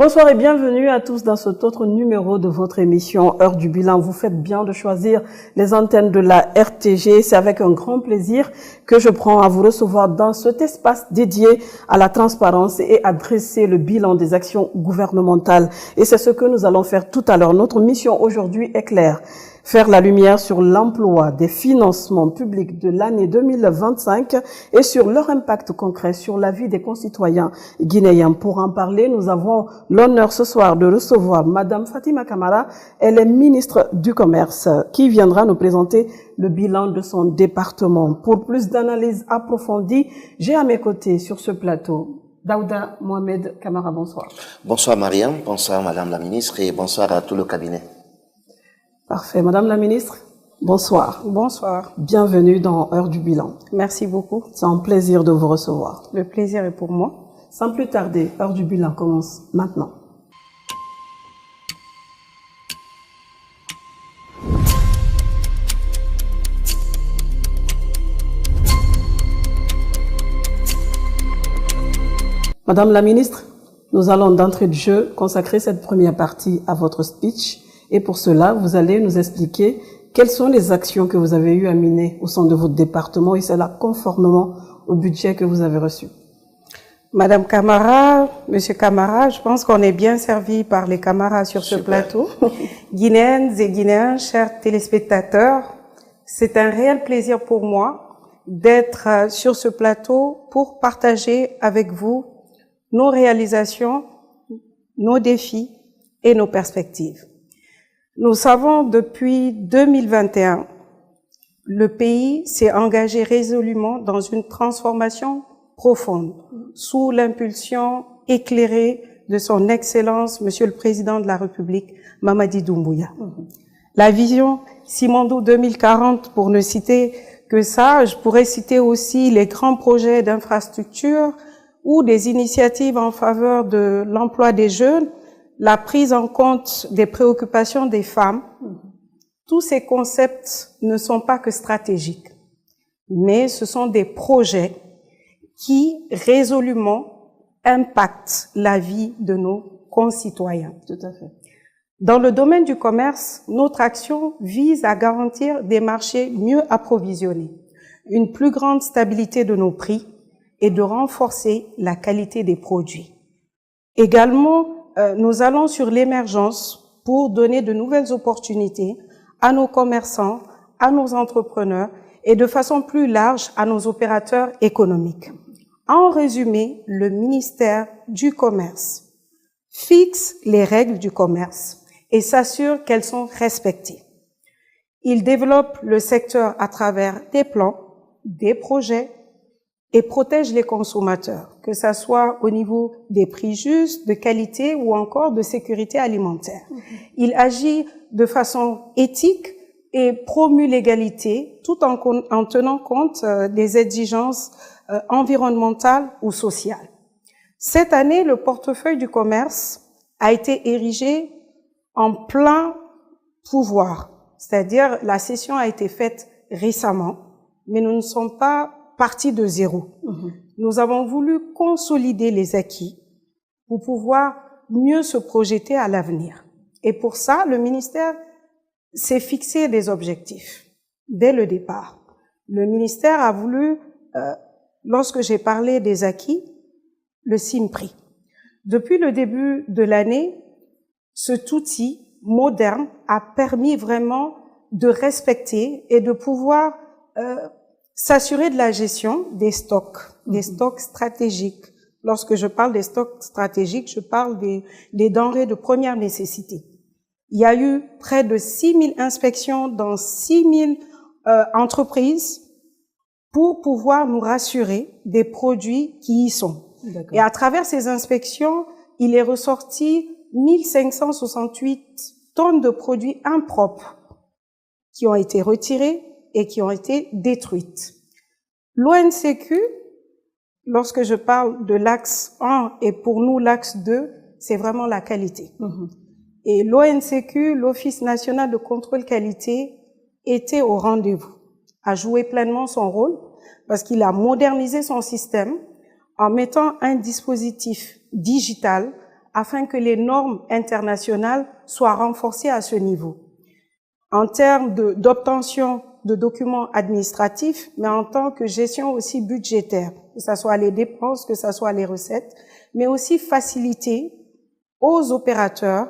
Bonsoir et bienvenue à tous dans cet autre numéro de votre émission Heure du Bilan. Vous faites bien de choisir les antennes de la RTG. C'est avec un grand plaisir que je prends à vous recevoir dans cet espace dédié à la transparence et à dresser le bilan des actions gouvernementales. Et c'est ce que nous allons faire tout à l'heure. Notre mission aujourd'hui est claire. Faire la lumière sur l'emploi des financements publics de l'année 2025 et sur leur impact concret sur la vie des concitoyens guinéens. Pour en parler, nous avons l'honneur ce soir de recevoir Madame Fatima Camara. Elle est ministre du Commerce qui viendra nous présenter le bilan de son département. Pour plus d'analyses approfondies, j'ai à mes côtés sur ce plateau Daouda Mohamed Camara. Bonsoir. Bonsoir Mariam, bonsoir Madame la ministre et bonsoir à tout le cabinet. Parfait. Madame la ministre, bonsoir. Bonsoir. Bienvenue dans Heure du Bilan. Merci beaucoup. C'est un plaisir de vous recevoir. Le plaisir est pour moi. Sans plus tarder, Heure du Bilan commence maintenant. Madame la ministre, nous allons d'entrée de jeu consacrer cette première partie à votre speech. Et pour cela, vous allez nous expliquer quelles sont les actions que vous avez eu à mener au sein de votre département et cela conformément au budget que vous avez reçu. Madame Camara, Monsieur Camara, je pense qu'on est bien servi par les camarades sur ce plateau. Guinéennes et Guinéens, chers téléspectateurs, c'est un réel plaisir pour moi d'être sur ce plateau pour partager avec vous nos réalisations, nos défis et nos perspectives. Nous savons depuis 2021, le pays s'est engagé résolument dans une transformation profonde sous l'impulsion éclairée de son Excellence, Monsieur le Président de la République, Mamadi Doumbouya. La vision Simandou 2040, pour ne citer que ça, je pourrais citer aussi les grands projets d'infrastructure ou des initiatives en faveur de l'emploi des jeunes, la prise en compte des préoccupations des femmes. Tous ces concepts ne sont pas que stratégiques, mais ce sont des projets qui résolument impactent la vie de nos concitoyens. Tout à fait. Dans le domaine du commerce, notre action vise à garantir des marchés mieux approvisionnés, une plus grande stabilité de nos prix et de renforcer la qualité des produits. Également, nous allons sur l'émergence pour donner de nouvelles opportunités à nos commerçants, à nos entrepreneurs et de façon plus large à nos opérateurs économiques. En résumé, le ministère du Commerce fixe les règles du commerce et s'assure qu'elles sont respectées. Il développe le secteur à travers des plans, des projets et protège les consommateurs, que ça soit au niveau des prix justes, de qualité ou encore de sécurité alimentaire. Il agit de façon éthique et promue l'égalité tout en tenant compte des exigences environnementales ou sociales. Cette année, le portefeuille du commerce a été érigé en plein pouvoir, c'est-à-dire la session a été faite récemment, mais nous ne sommes pas partie de zéro. Nous avons voulu consolider les acquis pour pouvoir mieux se projeter à l'avenir. Et pour ça, le ministère s'est fixé des objectifs dès le départ. Le ministère a voulu, lorsque j'ai parlé des acquis, le CIMPRI. Depuis le début de l'année, cet outil moderne a permis vraiment de respecter et de pouvoir s'assurer de la gestion des stocks stratégiques. Lorsque je parle des stocks stratégiques, je parle des denrées de première nécessité. Il y a eu près de 6000 inspections dans 6000 entreprises pour pouvoir nous rassurer des produits qui y sont. Et à travers ces inspections, il est ressorti 1568 tonnes de produits impropres qui ont été retirés et qui ont été détruites. L'ONCQ, lorsque je parle de l'axe 1 et pour nous l'axe 2, c'est vraiment la qualité. Et l'ONCQ, l'Office national de contrôle qualité, était au rendez-vous, a joué pleinement son rôle parce qu'il a modernisé son système en mettant un dispositif digital afin que les normes internationales soient renforcées à ce niveau. En termes d'obtention de documents administratifs, mais en tant que gestion aussi budgétaire, que ce soit les dépenses, que ce soit les recettes, mais aussi faciliter aux opérateurs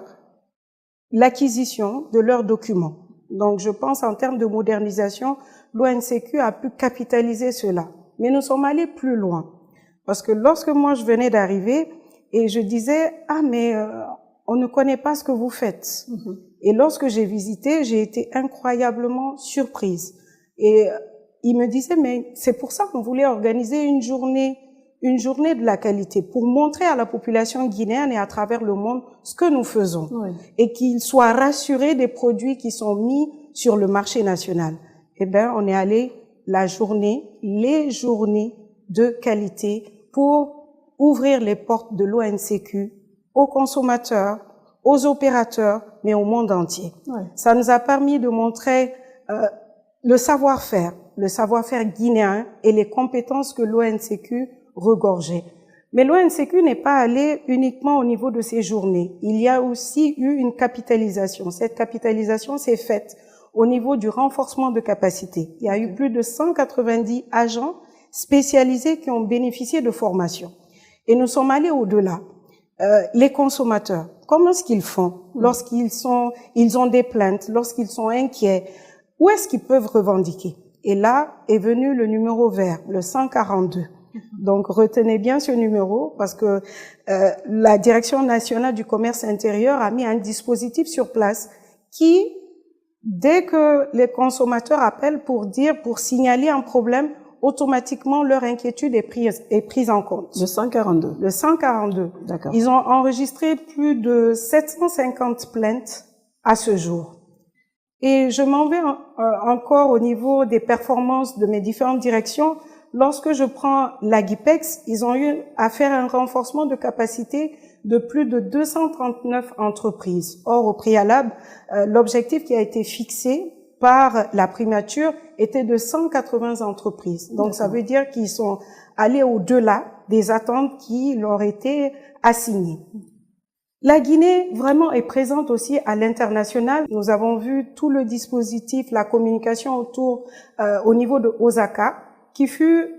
l'acquisition de leurs documents. Donc, je pense en termes de modernisation, l'ONCQ a pu capitaliser cela. Mais nous sommes allés plus loin. Parce que lorsque moi, je venais d'arriver et je disais, « Ah, mais on ne connaît pas ce que vous faites. » Et lorsque j'ai visité, j'ai été incroyablement surprise. Et il me disait, mais c'est pour ça qu'on voulait organiser une journée de la qualité, pour montrer à la population guinéenne et à travers le monde ce que nous faisons. Oui. Et qu'ils soient rassurés des produits qui sont mis sur le marché national. Eh bien, on est allé les journées de qualité pour ouvrir les portes de l'ONCQ aux consommateurs, aux opérateurs, mais au monde entier. Ouais. Ça nous a permis de montrer le savoir-faire guinéen et les compétences que l'ONCQ regorgeait. Mais l'ONCQ n'est pas allé uniquement au niveau de ces journées. Il y a aussi eu une capitalisation. Cette capitalisation s'est faite au niveau du renforcement de capacité. Il y a eu plus de 190 agents spécialisés qui ont bénéficié de formation. Et nous sommes allés au-delà. Les consommateurs, comment est-ce qu'ils font ils ont des plaintes, lorsqu'ils sont inquiets, où est-ce qu'ils peuvent revendiquer? Et là est venu le numéro vert, le 142. Donc retenez bien ce numéro parce que la Direction nationale du commerce intérieur a mis un dispositif sur place qui, dès que les consommateurs appellent pour signaler un problème, automatiquement leur inquiétude est prise en compte. Le 142. Le 142. D'accord. Ils ont enregistré plus de 750 plaintes à ce jour. Et je m'en vais encore au niveau des performances de mes différentes directions. Lorsque je prends l'Aguipex, ils ont eu à faire un renforcement de capacité de plus de 239 entreprises. Or, au préalable, l'objectif qui a été fixé par la primature était de 180 entreprises. Donc, ça veut dire qu'ils sont allés au-delà des attentes qui leur étaient assignées. La Guinée, vraiment, est présente aussi à l'international. Nous avons vu tout le dispositif, la communication au niveau de Osaka, qui fut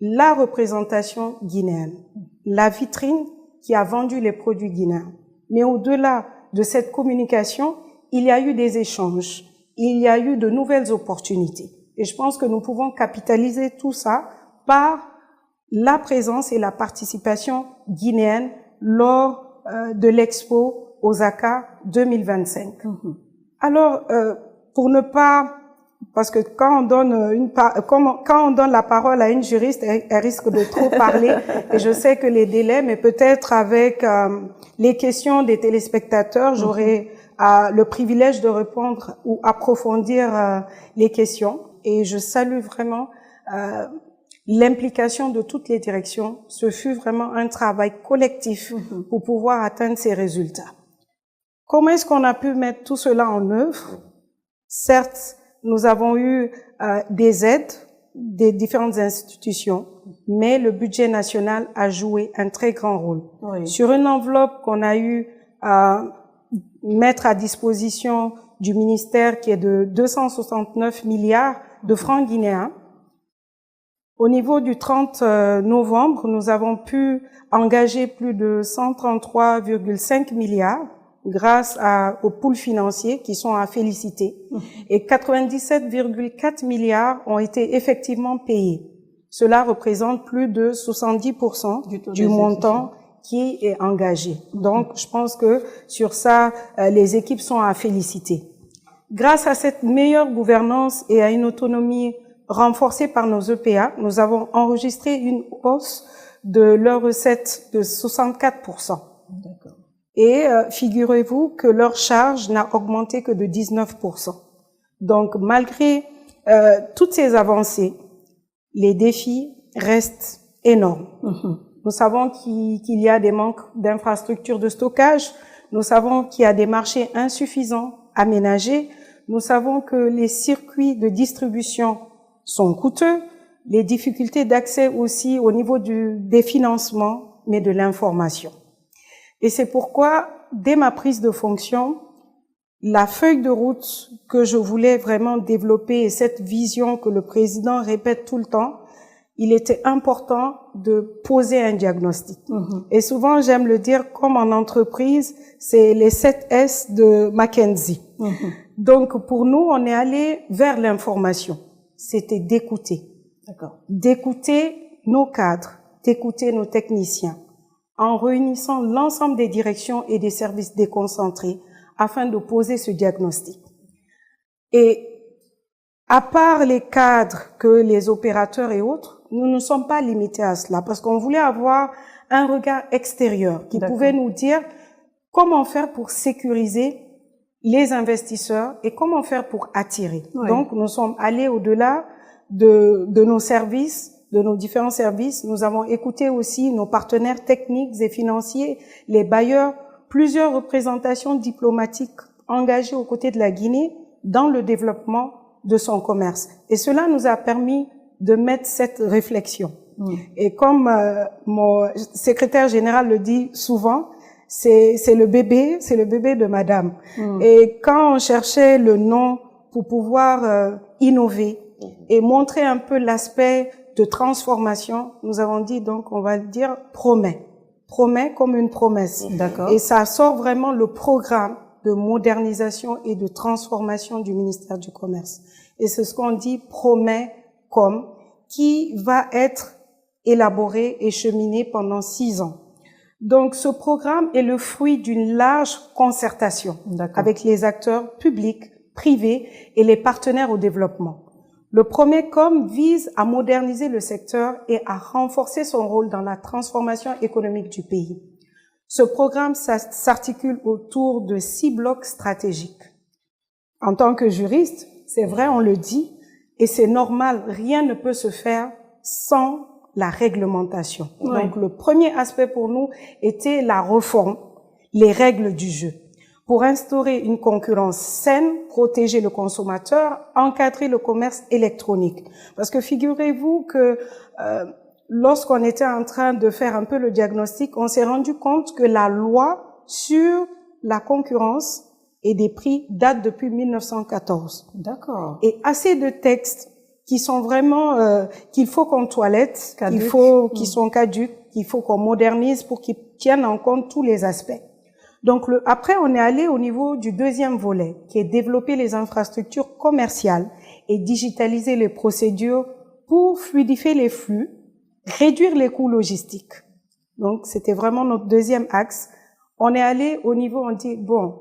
la représentation guinéenne, la vitrine qui a vendu les produits guinéens. Mais au-delà de cette communication, il y a eu des échanges, il y a eu de nouvelles opportunités. Et je pense que nous pouvons capitaliser tout ça par la présence et la participation guinéenne lors de l'Expo Osaka 2025. Alors, pour ne pas... Parce que quand on donne la parole à une juriste, elle risque de trop parler. Et je sais que les délais, mais peut-être avec les questions des téléspectateurs, j'aurai le privilège de répondre ou approfondir les questions. Et je salue vraiment l'implication de toutes les directions. Ce fut vraiment un travail collectif pour pouvoir atteindre ces résultats. Comment est-ce qu'on a pu mettre tout cela en œuvre? Certes, nous avons eu des aides des différentes institutions, mais le budget national a joué un très grand rôle. Oui. Sur une enveloppe qu'on a eu à mettre à disposition du ministère qui est de 269 milliards de francs guinéens, au niveau du 30 novembre, nous avons pu engager plus de 133,5 milliards grâce aux pools financiers qui sont à féliciter. Et 97,4 milliards ont été effectivement payés. Cela représente plus de 70% du montant qui est engagé. Donc, je pense que sur ça, les équipes sont à féliciter. Grâce à cette meilleure gouvernance et à une autonomie renforcée par nos EPA, nous avons enregistré une hausse de leurs recettes de 64%. D'accord. Et figurez-vous que leur charge n'a augmenté que de 19%. Donc, malgré toutes ces avancées, les défis restent énormes. Nous savons qu'il y a des manques d'infrastructures de stockage. Nous savons qu'il y a des marchés insuffisants aménagés. Nous savons que les circuits de distribution sont coûteux. Les difficultés d'accès aussi au niveau des financements, mais de l'information. Et c'est pourquoi, dès ma prise de fonction, la feuille de route que je voulais vraiment développer et cette vision que le président répète tout le temps, il était important de poser un diagnostic. Et souvent, j'aime le dire, comme en entreprise, c'est les 7 S de McKinsey. Donc, pour nous, on est allé vers l'information. C'était d'écouter. D'accord. D'écouter nos cadres, d'écouter nos techniciens, en réunissant l'ensemble des directions et des services déconcentrés afin de poser ce diagnostic. Et à part les cadres que les opérateurs et autres, nous ne sommes pas limités à cela parce qu'on voulait avoir un regard extérieur qui pouvait nous dire comment faire pour sécuriser les investisseurs et comment faire pour attirer. Oui. Donc, nous sommes allés au-delà de nos services, de nos différents services. Nous avons écouté aussi nos partenaires techniques et financiers, les bailleurs, plusieurs représentations diplomatiques engagées aux côtés de la Guinée dans le développement de son commerce. Et cela nous a permis de mettre cette réflexion. Et comme mon secrétaire général le dit souvent, c'est le bébé de madame. Et quand on cherchait le nom pour pouvoir innover et montrer un peu l'aspect de transformation, nous avons dit donc on va dire promet comme une promesse. D'accord. Et ça sort vraiment le programme de modernisation et de transformation du ministère du Commerce. Et c'est ce qu'on dit promet comme, qui va être élaboré et cheminé pendant 6 ans. Donc, ce programme est le fruit d'une large concertation avec les acteurs publics, privés et les partenaires au développement. Le premier COM vise à moderniser le secteur et à renforcer son rôle dans la transformation économique du pays. Ce programme s'articule autour de 6 blocs stratégiques. En tant que juriste, c'est vrai, on le dit, et c'est normal, rien ne peut se faire sans la réglementation. Oui. Donc, le premier aspect pour nous était la réforme, les règles du jeu, pour instaurer une concurrence saine, protéger le consommateur, encadrer le commerce électronique. Parce que figurez-vous que lorsqu'on était en train de faire un peu le diagnostic, on s'est rendu compte que la loi sur la concurrence et des prix date depuis 1914. D'accord. Et assez de textes qui sont vraiment qu'il faut qu'on toilette, qui sont caducs, qu'il faut qu'on modernise pour qu'ils tiennent en compte tous les aspects. Donc après on est allé au niveau du deuxième volet qui est développer les infrastructures commerciales et digitaliser les procédures pour fluidifier les flux, réduire les coûts logistiques. Donc c'était vraiment notre deuxième axe. On est allé au niveau, on dit bon,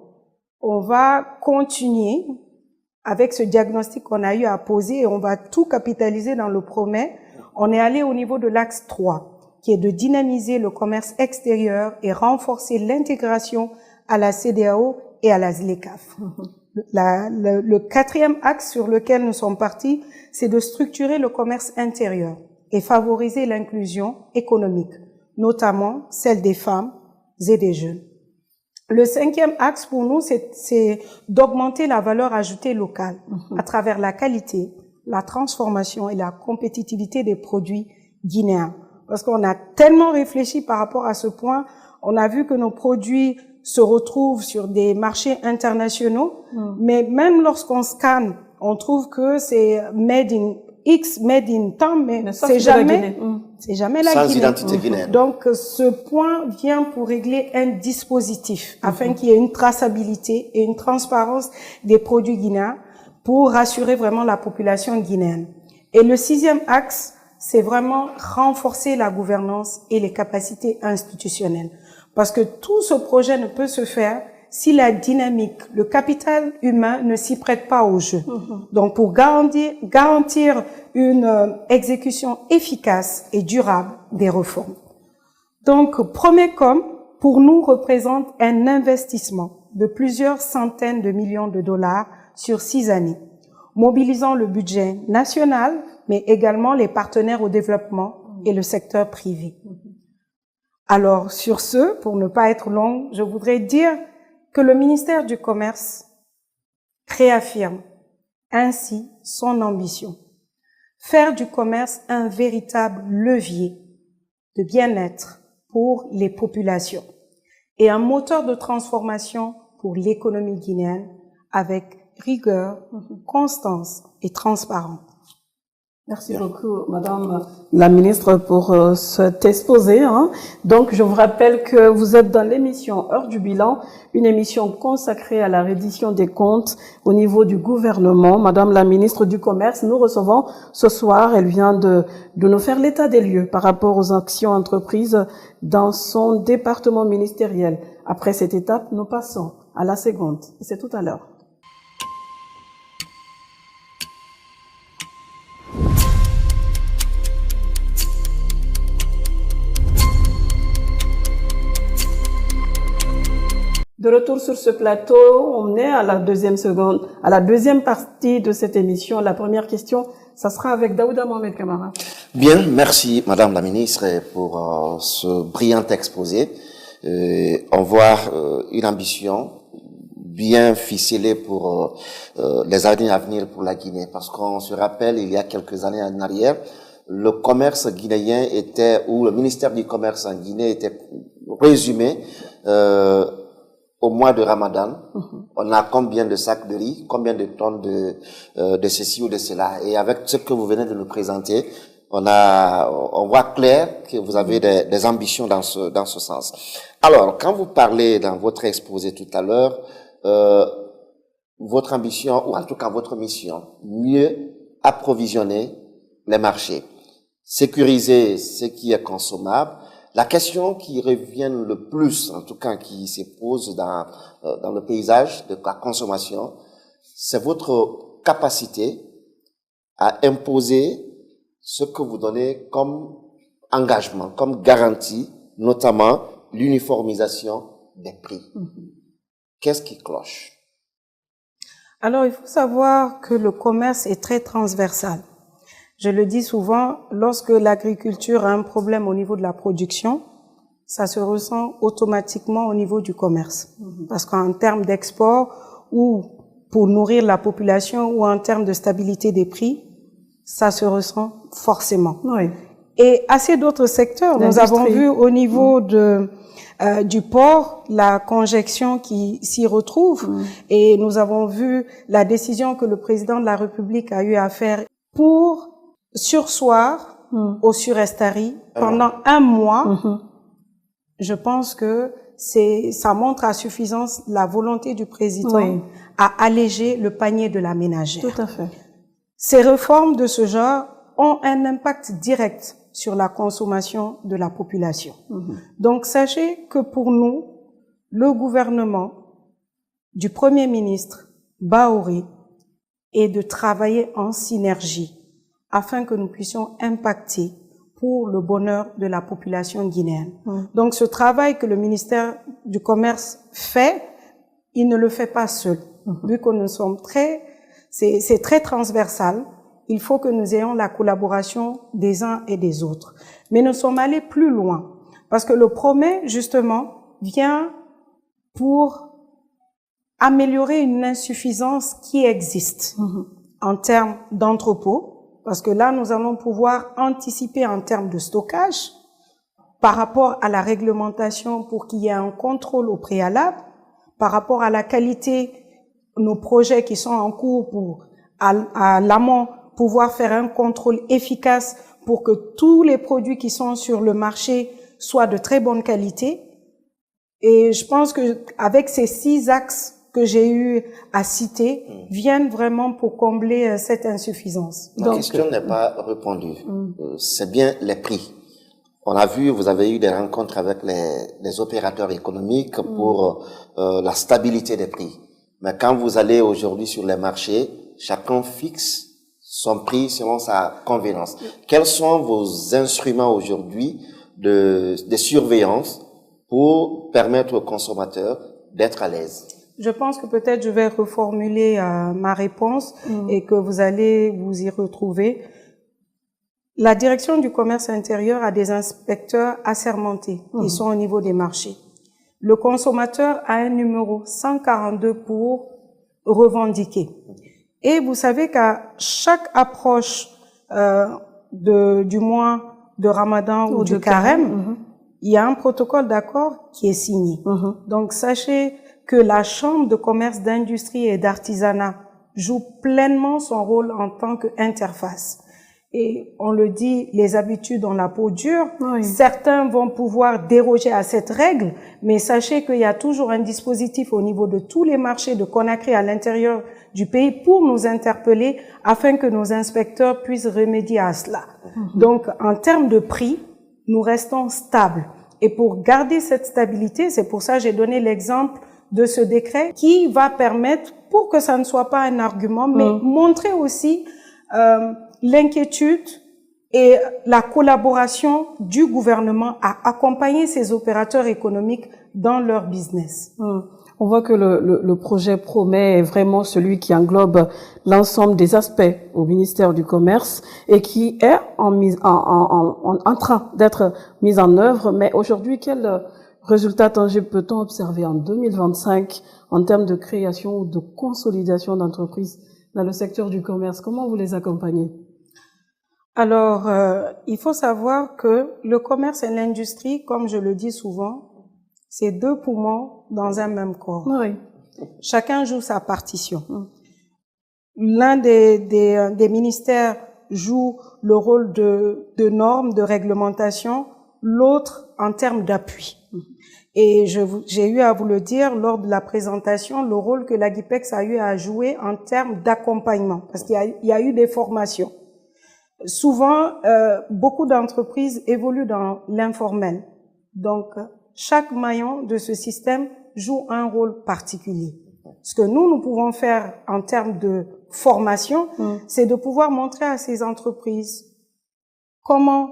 on va continuer avec ce diagnostic qu'on a eu à poser et on va tout capitaliser dans le promet. On est allé au niveau de l'axe 3, qui est de dynamiser le commerce extérieur et renforcer l'intégration à la CEDEAO et à la ZLECAf. Le quatrième axe sur lequel nous sommes partis, c'est de structurer le commerce intérieur et favoriser l'inclusion économique, notamment celle des femmes et des jeunes. Le cinquième axe pour nous, c'est d'augmenter la valeur ajoutée locale à travers la qualité, la transformation et la compétitivité des produits guinéens. Parce qu'on a tellement réfléchi par rapport à ce point, on a vu que nos produits se retrouvent sur des marchés internationaux, mais même lorsqu'on scanne, on trouve que c'est made in temps, mais c'est jamais la Sans Guinée. identité guinéenne. Donc, ce point vient pour régler un dispositif afin qu'il y ait une traçabilité et une transparence des produits guinéens pour rassurer vraiment la population guinéenne. Et le sixième axe, c'est vraiment renforcer la gouvernance et les capacités institutionnelles. Parce que tout ce projet ne peut se faire si la dynamique, le capital humain ne s'y prête pas au jeu. Donc, pour garantir une exécution efficace et durable des réformes. Donc, Promecom, pour nous, représente un investissement de plusieurs centaines de millions de dollars sur 6 années, mobilisant le budget national, mais également les partenaires au développement et le secteur privé. Alors, sur ce, pour ne pas être long, je voudrais dire que le ministère du Commerce réaffirme ainsi son ambition. Faire du commerce un véritable levier de bien-être pour les populations et un moteur de transformation pour l'économie guinéenne avec rigueur, constance et transparence. Merci beaucoup, Madame la Ministre, pour cet exposé. Donc, je vous rappelle que vous êtes dans l'émission Heure du Bilan, une émission consacrée à la reddition des comptes au niveau du gouvernement. Madame la Ministre du Commerce, nous recevons ce soir, elle vient de nous faire l'état des lieux par rapport aux actions entreprises dans son département ministériel. Après cette étape, nous passons à la seconde. C'est tout à l'heure. De retour sur ce plateau, on est à la deuxième partie de cette émission. La première question, ça sera avec Daouda Mohamed Kamara. Bien, merci Madame la Ministre pour ce brillant exposé. On voit une ambition bien ficelée pour les années à venir pour la Guinée, parce qu'on se rappelle, il y a quelques années en arrière, le commerce guinéen était, ou le ministère du Commerce en Guinée était résumé au mois de Ramadan. On a combien de sacs de riz, combien de tonnes de ceci ou de cela. Et avec ce que vous venez de nous présenter, on voit clair que vous avez des ambitions dans ce sens. Alors, quand vous parlez dans votre exposé tout à l'heure, votre ambition, ou en tout cas votre mission, mieux approvisionner les marchés, sécuriser ce qui est consommable. La question qui revient le plus, en tout cas qui se pose dans le paysage de la consommation, c'est votre capacité à imposer ce que vous donnez comme engagement, comme garantie, notamment l'uniformisation des prix. Qu'est-ce qui cloche? Alors, il faut savoir que le commerce est très transversal. Je le dis souvent, lorsque l'agriculture a un problème au niveau de la production, ça se ressent automatiquement au niveau du commerce. Parce qu'en termes d'export ou pour nourrir la population ou en termes de stabilité des prix, ça se ressent forcément. Oui. Et assez d'autres secteurs. Nous avons vu au niveau du port la conjonction qui s'y retrouve et nous avons vu la décision que le président de la République a eu à faire pour sursoir au Surestari pendant un mois. Je pense que ça montre à suffisance la volonté du président à alléger le panier de la ménagère. Tout à fait. Ces réformes de ce genre ont un impact direct sur la consommation de la population. Donc, sachez que pour nous, le gouvernement du Premier ministre Bahouri est de travailler en synergie afin que nous puissions impacter pour le bonheur de la population guinéenne. Donc, ce travail que le ministère du Commerce fait, il ne le fait pas seul. Vu que nous sommes c'est très transversal, il faut que nous ayons la collaboration des uns et des autres. Mais nous sommes allés plus loin, parce que le promet, justement, vient pour améliorer une insuffisance qui existe en termes d'entrepôts, parce que là, nous allons pouvoir anticiper en termes de stockage par rapport à la réglementation pour qu'il y ait un contrôle au préalable, par rapport à la qualité, nos projets qui sont en cours pour, à l'amont, pouvoir faire un contrôle efficace pour que tous les produits qui sont sur le marché soient de très bonne qualité. Et je pense que avec ces 6 axes que j'ai eu à citer, viennent vraiment pour combler cette insuffisance. La question n'est pas répondue. C'est bien les prix. On a vu, vous avez eu des rencontres avec les opérateurs économiques pour la stabilité des prix. Mais quand vous allez aujourd'hui sur les marchés, chacun fixe son prix selon sa convenance. Quels sont vos instruments aujourd'hui de surveillance pour permettre aux consommateurs d'être à l'aise? Je pense que peut-être je vais reformuler ma réponse et que vous allez vous y retrouver. La direction du commerce intérieur a des inspecteurs assermentés qui sont au niveau des marchés. Le consommateur a un numéro 142 pour revendiquer. Et vous savez qu'à chaque approche du mois de Ramadan ou du Carême, il y a un protocole d'accord qui est signé. Donc, sachez que la Chambre de commerce, d'industrie et d'artisanat joue pleinement son rôle en tant qu'interface. Et on le dit, les habitudes ont la peau dure. Oui. Certains vont pouvoir déroger à cette règle, mais sachez qu'il y a toujours un dispositif au niveau de tous les marchés de Conakry à l'intérieur du pays pour nous interpeller afin que nos inspecteurs puissent remédier à cela. Donc, en termes de prix, nous restons stables. Et pour garder cette stabilité, c'est pour ça que j'ai donné l'exemple de ce décret qui va permettre, pour que ça ne soit pas un argument, mais montrer aussi l'inquiétude et la collaboration du gouvernement à accompagner ces opérateurs économiques dans leur business. On voit que le projet promet vraiment celui qui englobe l'ensemble des aspects au ministère du Commerce et qui est en train d'être mis en œuvre. Mais aujourd'hui, quel résultat tangible peut-on observer en 2025 en termes de création ou de consolidation d'entreprises dans le secteur du commerce? Comment vous les accompagnez? Alors, il faut savoir que le commerce et l'industrie, comme je le dis souvent, c'est deux poumons dans un même corps. Oui. Chacun joue sa partition. L'un des ministères joue le rôle de normes, de réglementation, l'autre en termes d'appui. Et j'ai eu à vous le dire lors de la présentation, le rôle que l'AGIPEX a eu à jouer en termes d'accompagnement, parce qu'il y a eu des formations. Souvent, beaucoup d'entreprises évoluent dans l'informel. Donc, chaque maillon de ce système joue un rôle particulier. Ce que nous pouvons faire en termes de formation, c'est de pouvoir montrer à ces entreprises comment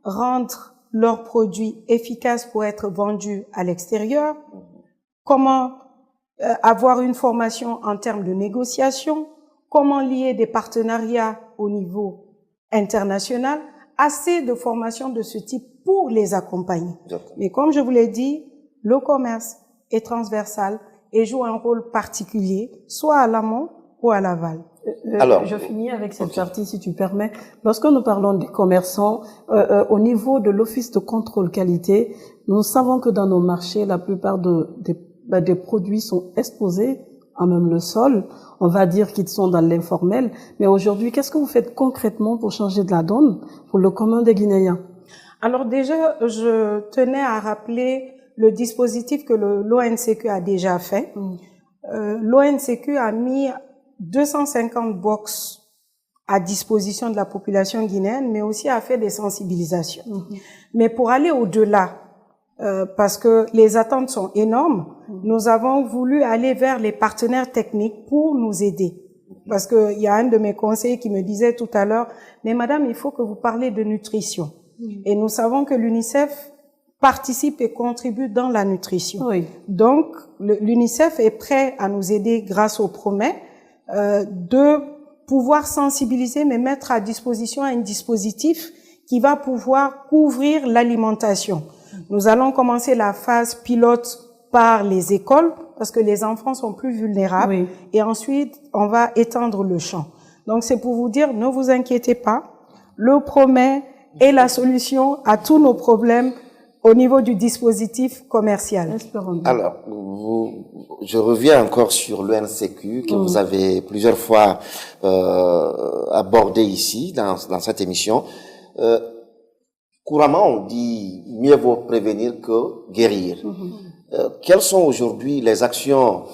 rendre leurs produits efficaces pour être vendus à l'extérieur, comment avoir une formation en termes de négociation, comment lier des partenariats au niveau international, assez de formations de ce type pour les accompagner. Mais comme je vous l'ai dit, le commerce est transversal et joue un rôle particulier, soit à l'amont ou à l'aval. Alors, je finis avec cette partie, si tu permets. Lorsque nous parlons des commerçants, au niveau de l'Office de contrôle qualité, nous savons que dans nos marchés, la plupart des produits sont exposés à même le sol. On va dire qu'ils sont dans l'informel. Mais aujourd'hui, qu'est-ce que vous faites concrètement pour changer de la donne pour le commun des Guinéens? Alors déjà, je tenais à rappeler le dispositif que l'ONCQ a déjà fait. L'ONCQ a mis 250 box à disposition de la population guinéenne, mais aussi a fait des sensibilisations. Mais pour aller au-delà, parce que les attentes sont énormes, nous avons voulu aller vers les partenaires techniques pour nous aider. Parce qu'il y a un de mes conseillers qui me disait tout à l'heure, mais madame, il faut que vous parlez de nutrition. Et nous savons que l'UNICEF participe et contribue dans la nutrition. Donc, l'UNICEF est prêt à nous aider grâce au PROMET de pouvoir sensibiliser, mais mettre à disposition un dispositif qui va pouvoir couvrir l'alimentation. Nous allons commencer la phase pilote par les écoles, parce que les enfants sont plus vulnérables, et ensuite, on va étendre le champ. Donc, c'est pour vous dire, ne vous inquiétez pas, le PROMET est la solution à tous nos problèmes au niveau du dispositif commercial. Alors, je reviens encore sur l'ONCQ que vous avez plusieurs fois abordé ici, dans cette émission. Couramment, on dit mieux vaut prévenir que guérir. Quelles sont aujourd'hui les actions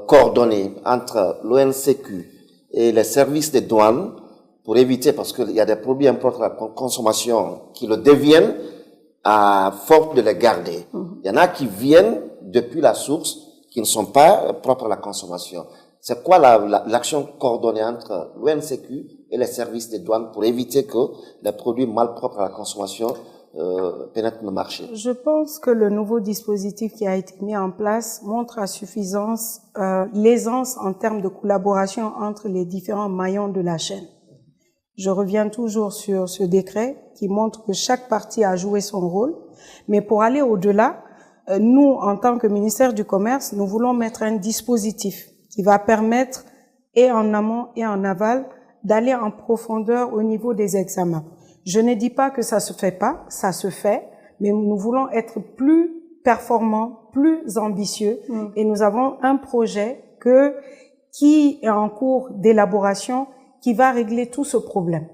coordonnées entre l'ONCQ et les services des douanes pour éviter, parce qu'il y a des produits importés à la consommation qui le deviennent à force de les garder. Il y en a qui viennent depuis la source, qui ne sont pas propres à la consommation. C'est quoi l'action coordonnée entre l'ONCQ et les services des douanes pour éviter que les produits malpropres à la consommation pénètrent le marché? Je pense que le nouveau dispositif qui a été mis en place montre à suffisance l'aisance en termes de collaboration entre les différents maillons de la chaîne. Je reviens toujours sur ce décret qui montre que chaque partie a joué son rôle. Mais pour aller au-delà, nous, en tant que ministère du Commerce, nous voulons mettre un dispositif qui va permettre, et en amont et en aval, d'aller en profondeur au niveau des examens. Je ne dis pas que ça se fait pas, ça se fait, mais nous voulons être plus performants, plus ambitieux, et nous avons un projet qui est en cours d'élaboration, qui va régler tout ce problème.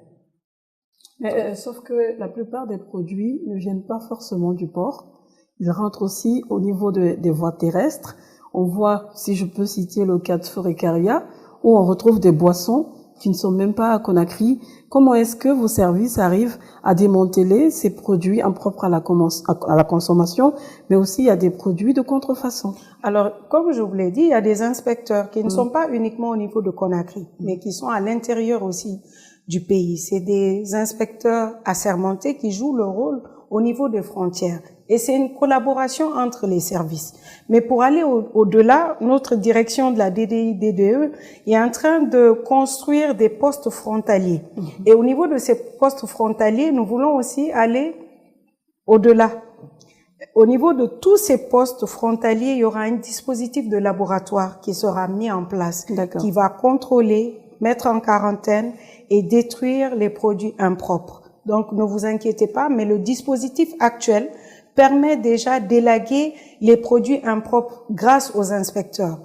Mais, sauf que la plupart des produits ne viennent pas forcément du port. Ils rentrent aussi au niveau des voies terrestres. On voit, si je peux citer le cas de Forecaria, où on retrouve des boissons qui ne sont même pas à Conakry. Comment est-ce que vos services arrivent à démanteler ces produits impropres à la consommation, mais aussi il y a des produits de contrefaçon? Alors, comme je vous l'ai dit, il y a des inspecteurs qui ne sont pas uniquement au niveau de Conakry, mais qui sont à l'intérieur aussi du pays. C'est des inspecteurs assermentés qui jouent le rôle au niveau des frontières. Et c'est une collaboration entre les services. Mais pour aller au-delà, notre direction de la DDI-DDE est en train de construire des postes frontaliers. Et au niveau de ces postes frontaliers, nous voulons aussi aller au-delà. Au niveau de tous ces postes frontaliers, il y aura un dispositif de laboratoire qui sera mis en place, qui va contrôler, mettre en quarantaine et détruire les produits impropres. Donc, ne vous inquiétez pas, mais le dispositif actuel permet déjà d'élaguer les produits impropres grâce aux inspecteurs.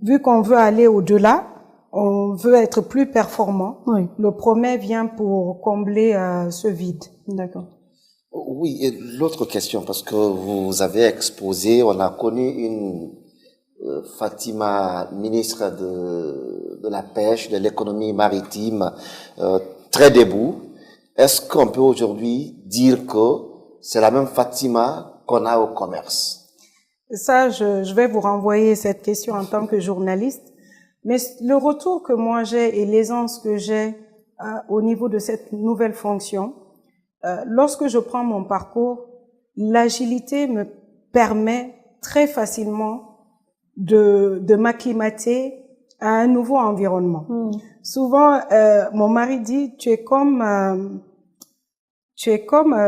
Vu qu'on veut aller au-delà, on veut être plus performant. Oui. Le promet vient pour combler ce vide. D'accord. Oui, et l'autre question, parce que vous avez exposé, on a connu une Fatima, ministre de la pêche, de l'économie maritime, très debout. Est-ce qu'on peut aujourd'hui dire que c'est la même Fatima qu'on a au commerce? Ça, je vais vous renvoyer cette question en tant que journaliste. Mais le retour que moi j'ai et l'aisance que j'ai au niveau de cette nouvelle fonction, lorsque je prends mon parcours, l'agilité me permet très facilement de m'acclimater à un nouveau environnement. Souvent, mon mari dit, tu es comme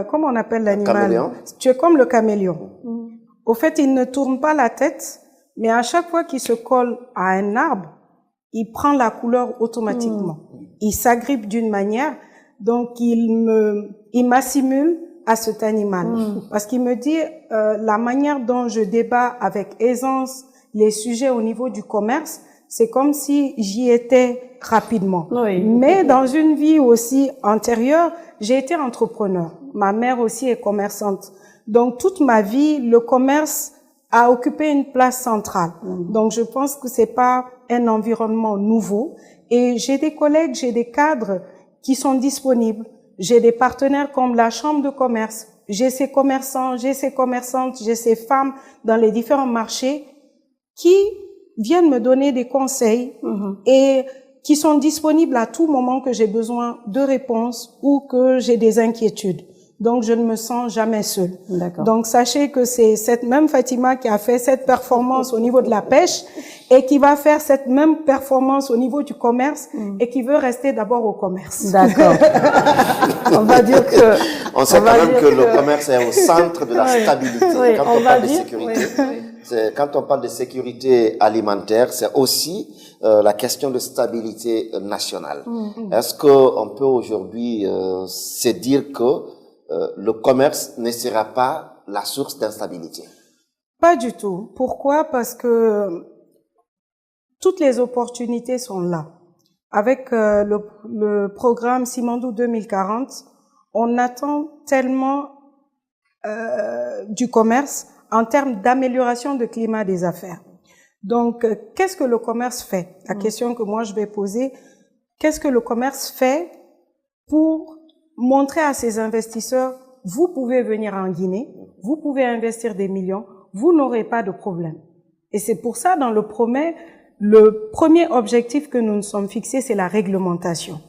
comment on appelle l'animal? Tu es comme le caméléon. Au fait, il ne tourne pas la tête, mais à chaque fois qu'il se colle à un arbre, il prend la couleur automatiquement. Il s'agrippe d'une manière, donc il m'assimile à cet animal. Parce qu'il me dit, la manière dont je débat avec aisance les sujets au niveau du commerce, c'est comme si j'y étais rapidement. Oui. Mais dans une vie aussi antérieure, j'ai été entrepreneur. Ma mère aussi est commerçante. Donc, toute ma vie, le commerce a occupé une place centrale. Donc, je pense que c'est pas un environnement nouveau. Et j'ai des collègues, j'ai des cadres qui sont disponibles. J'ai des partenaires comme la Chambre de commerce. J'ai ces commerçants, j'ai ces commerçantes, j'ai ces femmes dans les différents marchés qui viennent me donner des conseils et qui sont disponibles à tout moment que j'ai besoin de réponses ou que j'ai des inquiétudes. Donc, je ne me sens jamais seule. Donc, sachez que c'est cette même Fatima qui a fait cette performance au niveau de la pêche et qui va faire cette même performance au niveau du commerce et qui veut rester d'abord au commerce. D'accord. On va dire que... On sait quand même que le commerce est au centre de la stabilité. Oui, quand on parle de sécurité, quand on parle de sécurité alimentaire, c'est aussi la question de stabilité nationale. Est-ce qu'on peut aujourd'hui se dire que le commerce ne sera pas la source d'instabilité? Pas du tout. Pourquoi? Parce que toutes les opportunités sont là. Avec le programme Simandou 2040, on attend tellement du commerce en termes d'amélioration de climat des affaires. Donc, qu'est-ce que le commerce fait? La question que moi je vais poser, qu'est-ce que le commerce fait pour montrer à ses investisseurs, vous pouvez venir en Guinée, vous pouvez investir des millions, vous n'aurez pas de problème. Et c'est pour ça, dans le promet, le premier objectif que nous nous sommes fixés, c'est la réglementation.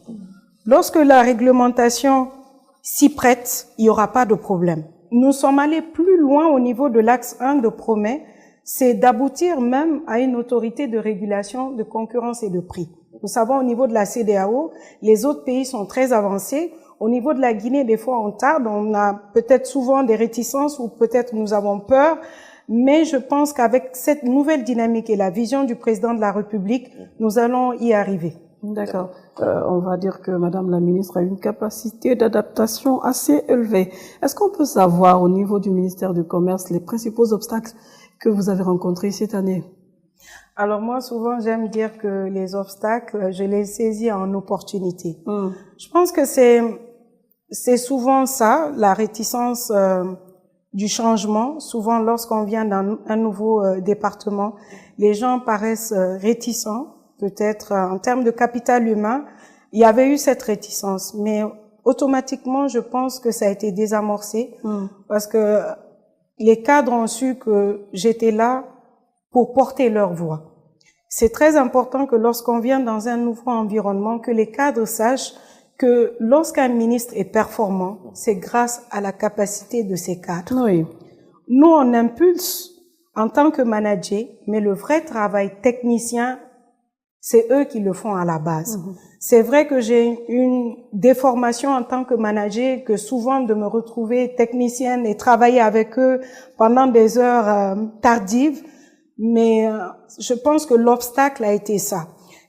Lorsque la réglementation s'y prête, il n'y aura pas de problème. Nous sommes allés plus loin au niveau de l'axe 1 de promet, c'est d'aboutir même à une autorité de régulation de concurrence et de prix. Nous savons au niveau de la CEDEAO, les autres pays sont très avancés. Au niveau de la Guinée, des fois on tarde, on a peut-être souvent des réticences ou peut-être nous avons peur, mais je pense qu'avec cette nouvelle dynamique et la vision du président de la République, nous allons y arriver. D'accord. On va dire que Madame la ministre a une capacité d'adaptation assez élevée. Est-ce qu'on peut savoir au niveau du ministère du Commerce les principaux obstacles que vous avez rencontrés cette année? Alors moi, souvent, j'aime dire que les obstacles, je les saisis en opportunité. Je pense que c'est souvent ça, la réticence du changement. Souvent, lorsqu'on vient dans un nouveau département, les gens paraissent réticents. Peut-être en termes de capital humain, il y avait eu cette réticence, mais automatiquement, je pense que ça a été désamorcé parce que les cadres ont su que j'étais là pour porter leur voix. C'est très important que lorsqu'on vient dans un nouveau environnement, que les cadres sachent que lorsqu'un ministre est performant, c'est grâce à la capacité de ses cadres. Oui. Nous, on impulse en tant que manager, mais le vrai travail technicien, c'est eux qui le font à la base. C'est vrai que j'ai une déformation en tant que manager, que souvent de me retrouver technicienne et travailler avec eux pendant des heures tardives, mais je pense que l'obstacle a été ça.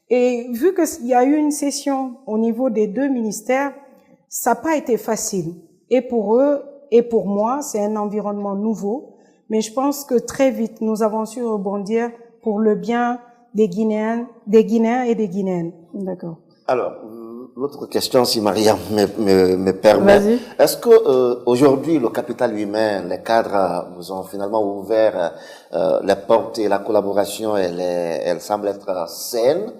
Et vu qu'il y a eu une session au niveau des deux ministères, ça n'a pas été facile. Et pour eux et pour moi, c'est un environnement nouveau, mais je pense que très vite, nous avons su rebondir pour le bien des Guinéens et des Guinéennes. D'accord. Alors, l'autre question, si Maria me permet. Est-ce que aujourd'hui, le capital humain, les cadres vous ont finalement ouvert les portes et la collaboration, elle semble être saine.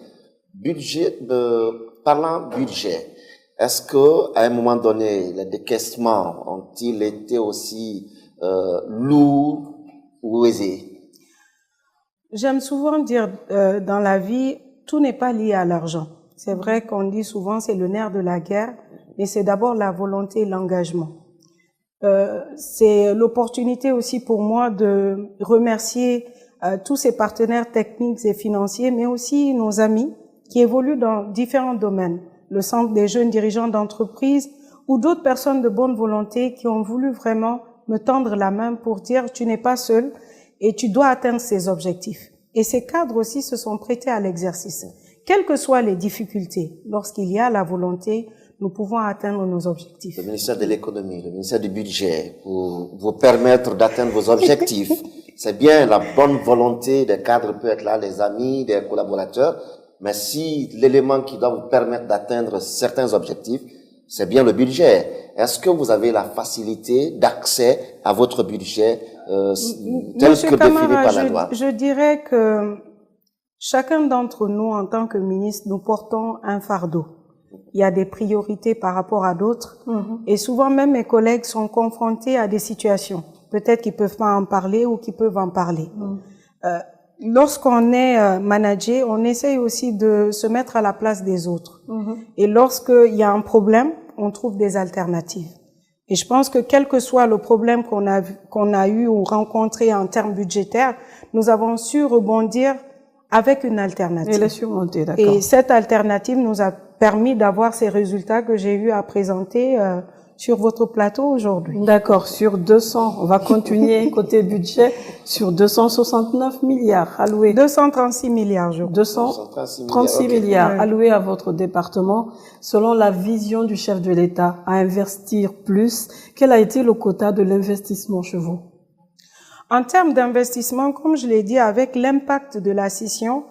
Parlant budget, est-ce que à un moment donné, les décaissements ont-ils été aussi lourds ou aisés? J'aime souvent dire dans la vie, tout n'est pas lié à l'argent. C'est vrai qu'on dit souvent c'est le nerf de la guerre, mais c'est d'abord la volonté et l'engagement. C'est l'opportunité aussi pour moi de remercier tous ces partenaires techniques et financiers, mais aussi nos amis qui évoluent dans différents domaines. Le Centre des jeunes dirigeants d'entreprise ou d'autres personnes de bonne volonté qui ont voulu vraiment me tendre la main pour dire tu n'es pas seul et tu dois atteindre ces objectifs. Et ces cadres aussi se sont prêtés à l'exercice. Quelles que soient les difficultés, lorsqu'il y a la volonté, nous pouvons atteindre nos objectifs. Le ministère de l'économie, le ministère du budget, pour vous permettre d'atteindre vos objectifs. C'est bien, la bonne volonté des cadres peut être là, des amis, des collaborateurs, mais si l'élément qui doit vous permettre d'atteindre certains objectifs, c'est bien le budget. Est-ce que vous avez la facilité d'accès à votre budget tel que défini par la loi? Je dirais que chacun d'entre nous, en tant que ministre, nous portons un fardeau. Il y a des priorités par rapport à d'autres. Et souvent, même mes collègues sont confrontés à des situations. Peut-être qu'ils peuvent pas en parler ou qu'ils peuvent en parler. Lorsqu'on est manager, on essaye aussi de se mettre à la place des autres. Et lorsqu'il y a un problème, on trouve des alternatives. Et je pense que quel que soit le problème qu'on a eu ou rencontré en termes budgétaires, nous avons su rebondir avec une alternative. Et les surmonter, d'accord. Et cette alternative nous a permis d'avoir ces résultats que j'ai eu à présenter sur votre plateau aujourd'hui. D'accord, sur 200, on va continuer côté budget, sur 269 milliards alloués. 236 milliards, je crois. 236 milliards alloués à votre département. Selon la vision du chef de l'État, à investir plus, quel a été le quota de l'investissement chez vous? En termes d'investissement, comme je l'ai dit, avec l'impact de la scission,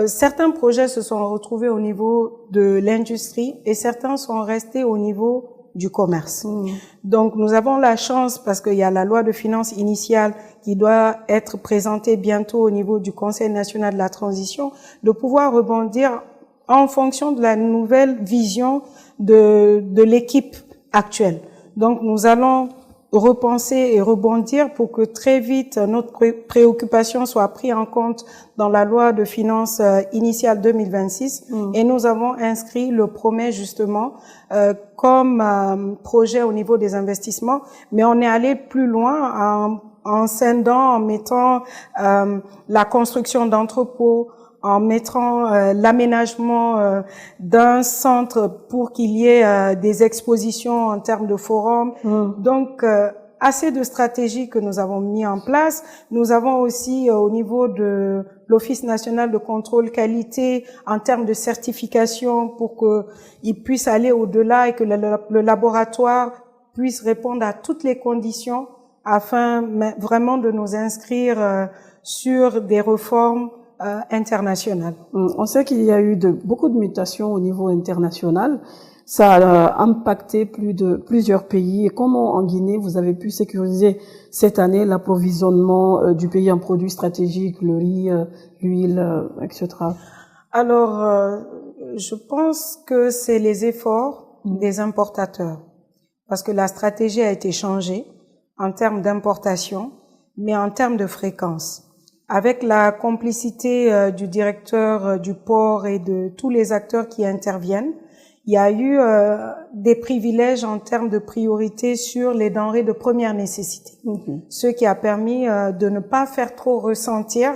certains projets se sont retrouvés au niveau de l'industrie et certains sont restés au niveau du commerce. Donc, nous avons la chance, parce qu'il y a la loi de finances initiale qui doit être présentée bientôt au niveau du Conseil national de la transition, de pouvoir rebondir en fonction de la nouvelle vision de l'équipe actuelle. Donc, nous allons repenser et rebondir pour que très vite notre préoccupation soit prise en compte dans la loi de finances initiale 2026 et nous avons inscrit le promet justement comme projet au niveau des investissements, mais on est allé plus loin en scindant, en mettant la construction d'entrepôts, en mettant l'aménagement d'un centre pour qu'il y ait des expositions en termes de forums. Donc, assez de stratégies que nous avons mis en place. Nous avons aussi au niveau de l'Office national de contrôle qualité en termes de certification pour qu'il puisse aller au-delà et que le laboratoire puisse répondre à toutes les conditions afin vraiment de nous inscrire sur des réformes internationales. On sait qu'il y a eu beaucoup de mutations au niveau international. Ça a impacté plusieurs pays. Et comment en Guinée vous avez pu sécuriser cette année l'approvisionnement du pays en produits stratégiques, le riz, l'huile, etc. Alors, je pense que c'est les efforts des importateurs, parce que la stratégie a été changée en termes d'importation, mais en termes de fréquence. Avec la complicité du directeur du port et de tous les acteurs qui interviennent, il y a eu des privilèges en termes de priorité sur les denrées de première nécessité, ce qui a permis de ne pas faire trop ressentir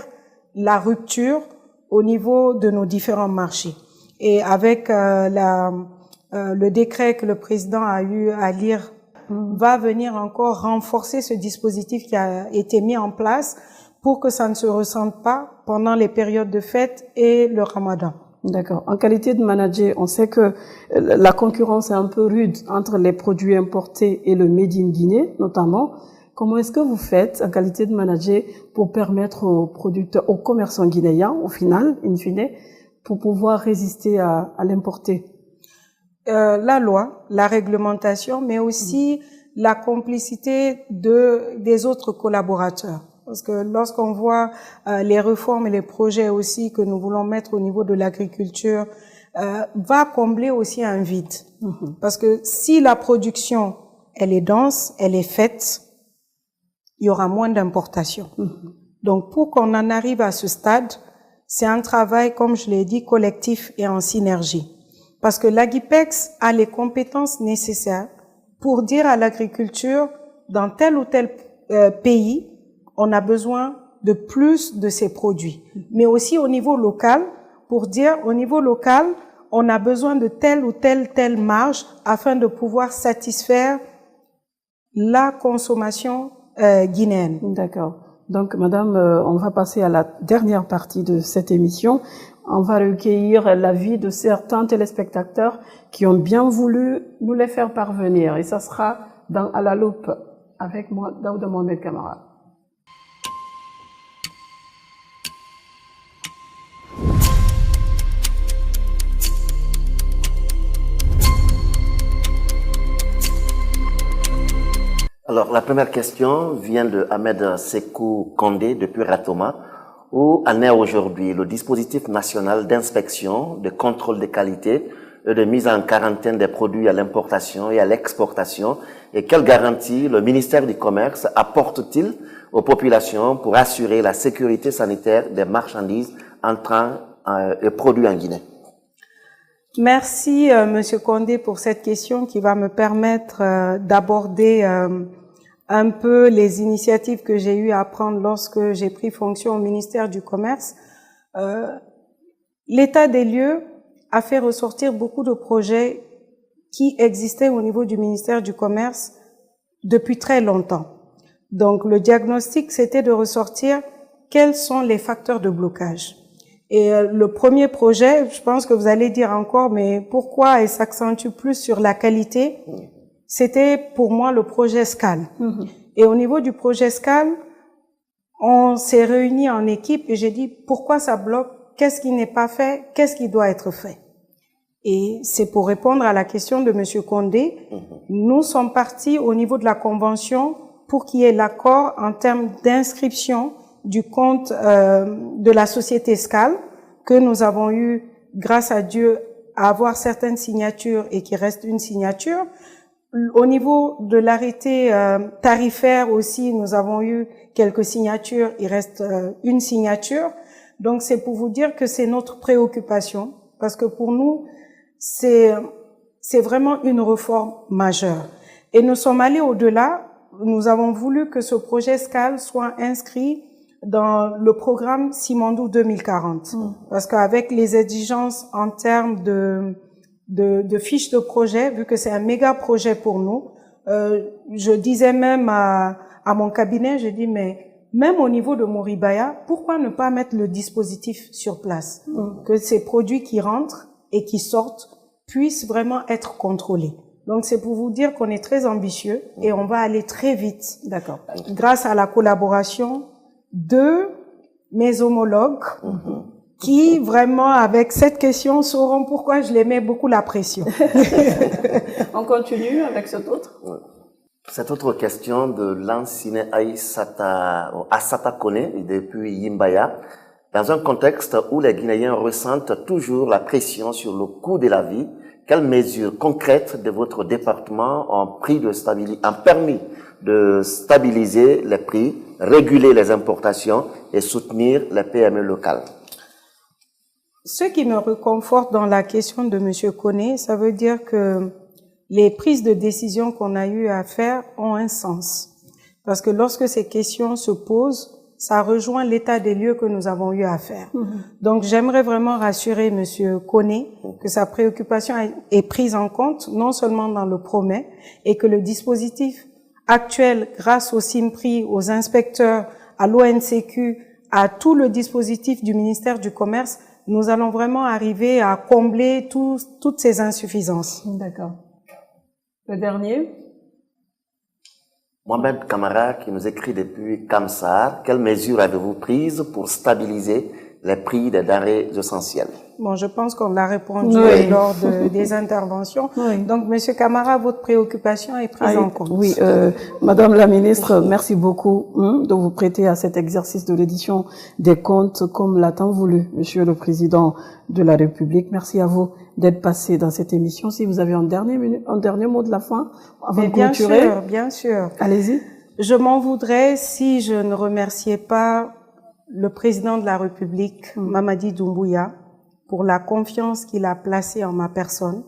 la rupture au niveau de nos différents marchés. Et avec le décret que le président a eu à lire, va venir encore renforcer ce dispositif qui a été mis en place pour que ça ne se ressente pas pendant les périodes de fête et le Ramadan. D'accord. En qualité de manager, on sait que la concurrence est un peu rude entre les produits importés et le Made in Guinée, notamment. Comment est-ce que vous faites, en qualité de manager, pour permettre aux producteurs, aux commerçants guinéens, au final, in fine, pour pouvoir résister à l'importer? La loi, la réglementation, mais aussi la complicité des autres collaborateurs. Parce que lorsqu'on voit les réformes et les projets aussi que nous voulons mettre au niveau de l'agriculture, va combler aussi un vide. Parce que si la production, elle est dense, elle est faite, il y aura moins d'importations. Donc, pour qu'on en arrive à ce stade, c'est un travail, comme je l'ai dit, collectif et en synergie. Parce que l'Aguipex a les compétences nécessaires pour dire à l'agriculture, dans tel ou tel pays, on a besoin de plus de ces produits. Mais aussi au niveau local, pour dire, au niveau local, on a besoin de telle ou telle marge afin de pouvoir satisfaire la consommation guinéenne. D'accord. Donc, madame, on va passer à la dernière partie de cette émission. On va recueillir l'avis de certains téléspectateurs qui ont bien voulu nous les faire parvenir. Et ça sera dans À la loupe avec moi, Daouda Mohamed Kamara. Alors, la première question vient de Ahmed Sekou Kondé depuis Ratoma. Où en est aujourd'hui le dispositif national d'inspection, de contrôle de qualité et de mise en quarantaine des produits à l'importation et à l'exportation? Et quelles garanties le ministère du Commerce apporte-t-il aux populations pour assurer la sécurité sanitaire des marchandises entrant et produits en Guinée? Merci, Monsieur Kondé, pour cette question qui va me permettre d'aborder un peu les initiatives que j'ai eu à prendre lorsque j'ai pris fonction au ministère du Commerce. L'état des lieux a fait ressortir beaucoup de projets qui existaient au niveau du ministère du Commerce depuis très longtemps. Donc, le diagnostic, c'était de ressortir quels sont les facteurs de blocage. Et le premier projet, je pense que vous allez dire encore, mais pourquoi il s'accentue plus sur la qualité? C'était pour moi le projet SCAL. Et au niveau du projet SCAL, on s'est réunis en équipe et j'ai dit pourquoi ça bloque, qu'est-ce qui n'est pas fait, qu'est-ce qui doit être fait. Et c'est pour répondre à la question de Monsieur Kondé. Nous sommes partis au niveau de la convention pour qu'il y ait l'accord en termes d'inscription du compte de la société SCAL, que nous avons eu, grâce à Dieu, à avoir certaines signatures et qui reste une signature. Au niveau de l'arrêté tarifaire aussi, nous avons eu quelques signatures, il reste une signature. Donc c'est pour vous dire que c'est notre préoccupation, parce que pour nous, c'est vraiment une réforme majeure. Et nous sommes allés au-delà, nous avons voulu que ce projet SCAL soit inscrit dans le programme Simandou 2040. Parce qu'avec les exigences en termes de fiches de projet, vu que c'est un méga projet pour nous, Je disais même à mon cabinet, je dis, mais même au niveau de Moribaya, pourquoi ne pas mettre le dispositif sur place? Que ces produits qui rentrent et qui sortent puissent vraiment être contrôlés. Donc, c'est pour vous dire qu'on est très ambitieux et on va aller très vite. D'accord. Grâce à la collaboration de mes homologues qui, vraiment, avec cette question, sauront pourquoi je les mets beaucoup la pression. On continue avec cet autre. Cette autre question de Lansine Assata Kone depuis Yimbaya, dans un contexte où les Guinéens ressentent toujours la pression sur le coût de la vie, quelles mesures concrètes de votre département ont permis de stabiliser les prix, réguler les importations et soutenir les PME locales? Ce qui me réconforte dans la question de M. Kone, ça veut dire que les prises de décision qu'on a eu à faire ont un sens. Parce que lorsque ces questions se posent, ça rejoint l'état des lieux que nous avons eu à faire. Donc, j'aimerais vraiment rassurer M. Kone que sa préoccupation est prise en compte, non seulement dans le promet, et que le dispositif actuel, grâce au CIMPRI, aux inspecteurs, à l'ONCQ, à tout le dispositif du ministère du Commerce, nous allons vraiment arriver à combler toutes ces insuffisances. D'accord. Le dernier. Mohamed Kamara qui nous écrit depuis Kamsar, quelles mesures avez-vous prises pour stabiliser les prix des denrées essentielles? Bon, je pense qu'on l'a répondu lors des interventions. Donc, Monsieur Kamara, votre préoccupation est prise en compte. Oui, Madame la Ministre, merci beaucoup de vous prêter à cet exercice de l'édition des comptes comme l'a tant voulu Monsieur le Président de la République. Merci à vous d'être passé dans cette émission. Si vous avez un dernier mot de la fin avant de clôturer. Bien sûr. Allez-y. Je m'en voudrais si je ne remerciais pas le Président de la République, Mamadi Doumbouya, pour la confiance qu'il a placée en ma personne,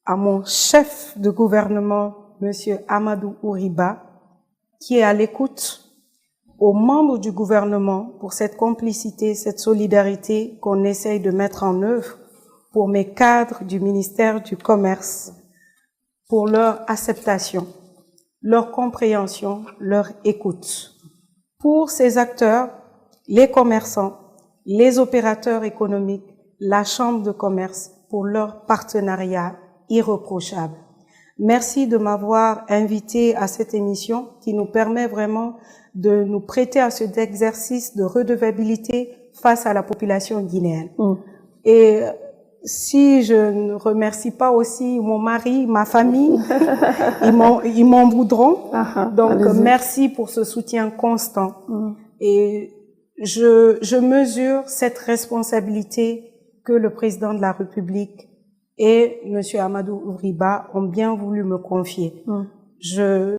à mon chef de gouvernement, Monsieur Amadou Ouriba, qui est à l'écoute, aux membres du gouvernement pour cette complicité, cette solidarité qu'on essaye de mettre en œuvre, pour mes cadres du ministère du Commerce, pour leur acceptation, leur compréhension, leur écoute. Pour ces acteurs, les commerçants, les opérateurs économiques, la Chambre de commerce, pour leur partenariat irréprochable. Merci de m'avoir invité à cette émission qui nous permet vraiment de nous prêter à cet exercice de redevabilité face à la population guinéenne. Et si je ne remercie pas aussi mon mari, ma famille, ils m'en voudront. Donc, merci pour ce soutien constant. Et je mesure cette responsabilité que le président de la République et M. Amadou Ouriba ont bien voulu me confier.